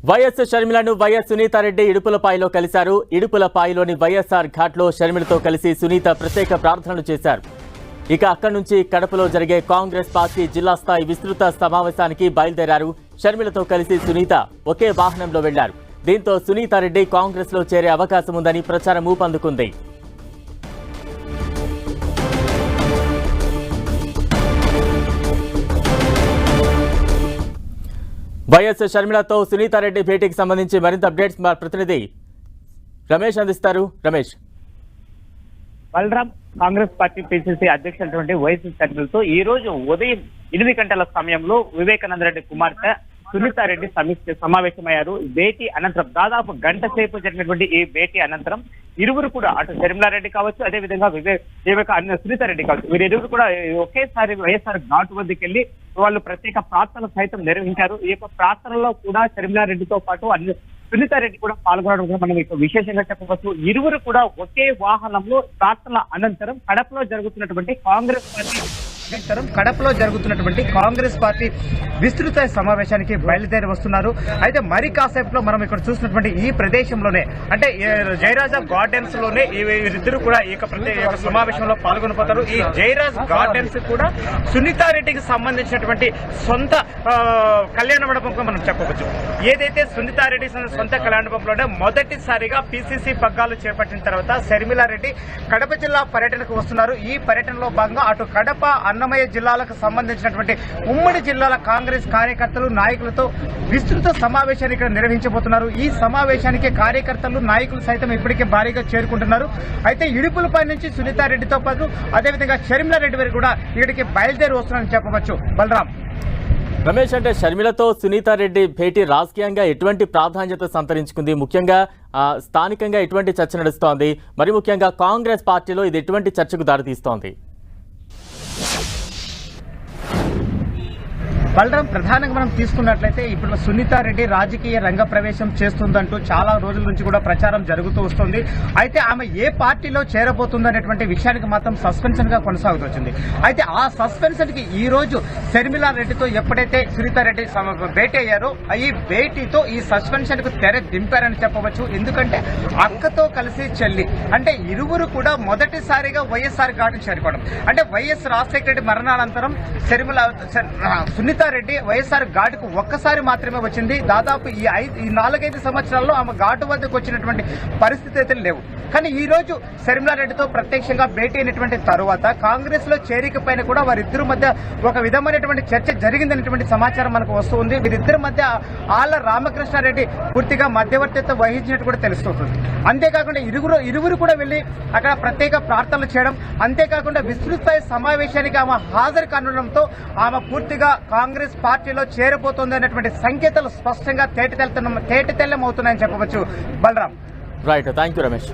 YS షర్మిలను YS Sunitha Reddy ఇడుపులపాయలో కలిశారు. ఇడుపులపాయలోని వైఎస్ఆర్ ఘాట్లో షర్మిలతో కలిసి సునీత ప్రత్యేక ప్రార్థనలు చేశారు. ఇక అక్కడి నుంచి కడపలో జరిగే కాంగ్రెస్ పార్టీ జిల్లా స్థాయి విస్తృత సమావేశానికి బయలుదేరారు. షర్మిలతో కలిసి సునీత ఒకే వాహనంలో వెళ్లారు. దీంతో సునీతారెడ్డి కాంగ్రెస్ లో చేరే అవకాశం ఉందని ప్రచారం ఊపందుకుంది. వైఎస్ షర్మిలతో సునీతారెడ్డి భేటీకి సంబంధించి మరింత అప్డేట్స్ మా ప్రతినిధి రమేష్ అందిస్తారు. రమేష్, బలరాం కాంగ్రెస్ పార్టీ పిసిసి అధ్యక్షుడు వైఎస్ షర్మిలతో ఈ రోజు ఉదయం 8 గంటల సమయంలో వివేకానంద రెడ్డి కుమార్తె సునీతారెడ్డి సమావేశమయ్యారు. భేటీ అనంతరం దాదాపు గంట సేపు జరిగినటువంటి ఈ భేటీ అనంతరం ఇరువురు కూడా అటు షర్మిలారెడ్డి కావచ్చు, అదే విధంగా సునీతారెడ్డి కావచ్చు, వీరిరువురు కూడా ఒకేసారి వైఎస్ఆర్ ఘాటు వద్దకు వెళ్లి వాళ్ళు ప్రత్యేక ప్రార్థనలు సైతం నిర్వహించారు. ఈ యొక్క ప్రార్థనలో కూడా షర్మిలారెడ్డితో పాటు సునీతారెడ్డి కూడా పాల్గొనడం కూడా మనం ఇక విశేషంగా చెప్పవచ్చు. ఇరువురు కూడా ఒకే వాహనంలో ప్రార్థనల అనంతరం కడపలో జరుగుతున్నటువంటి కాంగ్రెస్ పార్టీ విస్తృత సమావేశానికి బయలుదేరి వస్తున్నారు. అయితే మరి కాసేపులో మనం ఇక్కడ చూసినటువంటి ఈ ప్రదేశంలోనే అంటే జయరాజ గార్డెన్స్ లోనే వీరిద్దరు కూడా ఈ సమావేశంలో పాల్గొనబోతారు. ఈ జయరాజ్ గార్డెన్స్ కూడా సునీతారెడ్డికి సంబంధించినటువంటి సొంత కళ్యాణ మండపంగా మనం చెప్పవచ్చు. ఏదైతే సునీతారెడ్డి సొంత కళ్యాణ మండపంలోనే మొదటిసారిగా పిసిసి పగ్గాలు చేపట్టిన తర్వాత షర్మిలారెడ్డి కడప జిల్లా పర్యటనకు వస్తున్నారు. ఈ పర్యటనలో భాగంగా అటు కడప, అన్నమయ్య జిల్లాలకు సంబంధించినటువంటి ఉమ్మడి జిల్లాల కాంగ్రెస్ కార్యకర్తలు, నాయకులతో విస్తృత సమావేశాన్ని ఇక్కడ నిర్వహించబోతున్నారు. ఈ సమావేశానికి కార్యకర్తలు, నాయకులు సైతం ఇప్పటికే భారీగా చేరుకుంటున్నారు. అయితే ఇడుపులపై నుంచి సునీతారెడ్డితో పాటు అదేవిధంగా షర్మిలారెడ్డి వారు కూడా ఇక్కడికి బయలుదేరి వస్తున్నారని చెప్పవచ్చు. బలరాం, రమేష్, అంటే షర్మిలతో సునీతారెడ్డి భేటీ రాజకీయంగా ఎటువంటి ప్రాధాన్యత సంతరించుకుంది? ముఖ్యంగా స్థానికంగా ఎటువంటి చర్చ నడుస్తోంది? మరి ముఖ్యంగా కాంగ్రెస్ పార్టీలో ఇది ఎటువంటి చర్చకు దారితీస్తోంది? బలరాం, ప్రధానంగా మనం తీసుకున్నట్లయితే ఇప్పుడు సునీతారెడ్డి రాజకీయ రంగ ప్రవేశం చేస్తుందంటూ చాలా రోజుల నుంచి కూడా ప్రచారం జరుగుతూ వస్తుంది. అయితే ఆమె ఏ పార్టీలో చేరబోతుందనేటువంటి విషయానికి మాత్రం సస్పెన్షన్ గా కొనసాగుతోంది. అయితే ఆ సస్పెన్షన్ కి ఈ రోజు షర్మిలారెడ్డితో ఎప్పుడైతే సునీతారెడ్డి భేటీ అయ్యారో ఈ భేటీతో ఈ సస్పెన్షన్ కు తెర దింపారని చెప్పవచ్చు. ఎందుకంటే అక్కతో కలిసి చెల్లి అంటే ఇరువురు కూడా మొదటిసారిగా వైఎస్ఆర్ ఘాటుకు చేరుకోవడం. అంటే వైఎస్ రాజశేఖర రెడ్డి మరణానంతరం సునీతారెడ్డి వైఎస్ఆర్ ఘాటుకు ఒక్కసారి మాత్రమే వచ్చింది. దాదాపు ఈ 4-5 సంవత్సరాల్లో ఆమె ఘాటు వద్దకు వచ్చినటువంటి పరిస్థితి అయితే లేవు. కానీ ఈ రోజు షర్మిలారెడ్డితో ప్రత్యక్షంగా భేటీ అయినటువంటి తరువాత కాంగ్రెస్ లో చేరిక పైన కూడా వారిద్దరి మధ్య ఒక విధమైనటువంటి చర్చ జరిగిందనేటువంటి సమాచారం మనకు వస్తుంది. వీరిద్దరి మధ్య ఆళ్ల రామకృష్ణారెడ్డి పూర్తిగా మధ్యవర్తిత్వం వహించినట్టు కూడా తెలుస్తుంది. అంతేకాకుండా ఇరువురు కూడా వెళ్లి అక్కడ ప్రత్యేక ప్రార్థనలు చేయడం, అంతేకాకుండా విస్తృత సమావేశానికి ఆమె హాజరు కానుండడంతో ఆమె పూర్తిగా కాంగ్రెస్ పార్టీలో చేరబోతోంది అనేటువంటి సంకేతాలు స్పష్టంగా తేటతెల్లం అవుతున్నాయని చెప్పవచ్చు. Balram, right, thank you Ramesh.